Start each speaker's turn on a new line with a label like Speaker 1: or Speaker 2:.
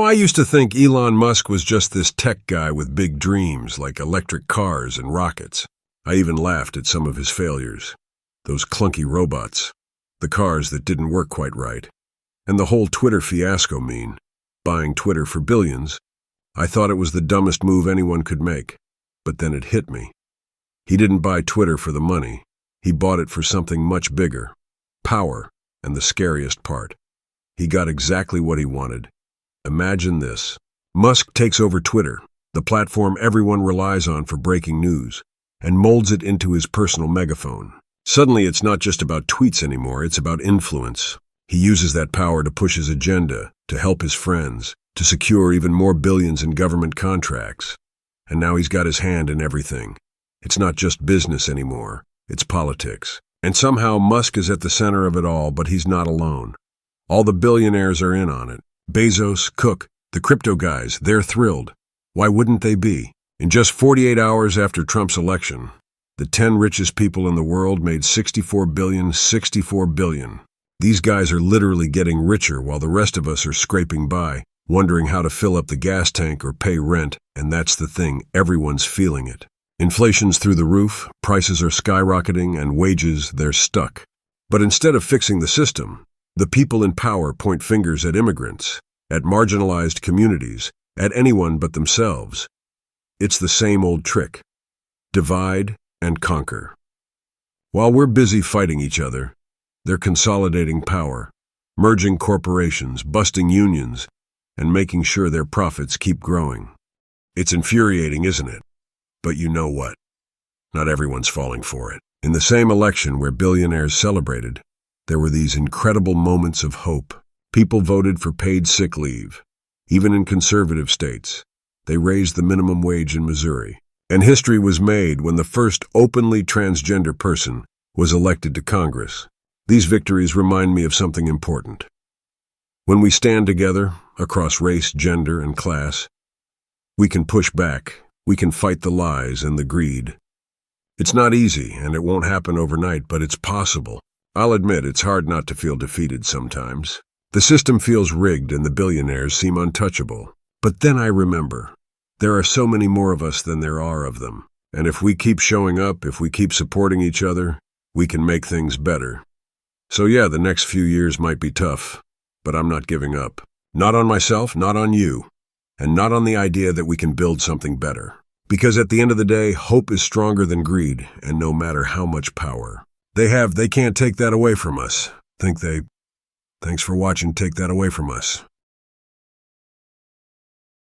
Speaker 1: I used to think Elon Musk was just this tech guy with big dreams like electric cars and rockets. I even laughed at some of his failures. Those clunky robots, the cars that didn't work quite right, and the whole Twitter fiasco buying Twitter for billions. I thought it was the dumbest move anyone could make. But then it hit me. He didn't buy Twitter for the money. He bought it for something much bigger. Power, and the scariest part. He got exactly what he wanted. Imagine this. Musk takes over Twitter, the platform everyone relies on for breaking news, and molds it into his personal megaphone. Suddenly it's not just about tweets anymore, it's about influence. He uses that power to push his agenda, to help his friends, to secure even more billions in government contracts. And now he's got his hand in everything. It's not just business anymore, it's politics. And somehow Musk is at the center of it all, but he's not alone. All the billionaires are in on it. Bezos, Cook, the crypto guys, they're thrilled. Why wouldn't they be? In just 48 hours after Trump's election, the 10 richest people in the world made $64 billion. These guys are literally getting richer while the rest of us are scraping by, wondering how to fill up the gas tank or pay rent, and that's the thing, everyone's feeling it. Inflation's through the roof, prices are skyrocketing, and wages, they're stuck. But instead of fixing the system, the people in power point fingers at immigrants, at marginalized communities, at anyone but themselves. It's the same old trick. Divide and conquer. While we're busy fighting each other, they're consolidating power, merging corporations, busting unions, and making sure their profits keep growing. It's infuriating, isn't it? But you know what? Not everyone's falling for it. In the same election where billionaires celebrated, there were these incredible moments of hope. People voted for paid sick leave. Even in conservative states, they raised the minimum wage in Missouri. And history was made when the first openly transgender person was elected to Congress. These victories remind me of something important. When we stand together, across race, gender, and class, we can push back. We can fight the lies and the greed. It's not easy, and it won't happen overnight, but it's possible. I'll admit it's hard not to feel defeated sometimes. The system feels rigged and the billionaires seem untouchable. But then I remember, there are so many more of us than there are of them. And if we keep showing up, if we keep supporting each other, we can make things better. So yeah, the next few years might be tough, but I'm not giving up. Not on myself, not on you, and not on the idea that we can build something better. Because at the end of the day, hope is stronger than greed, and no matter how much power they can't take that away from us. Thanks for watching Take That Away From Us.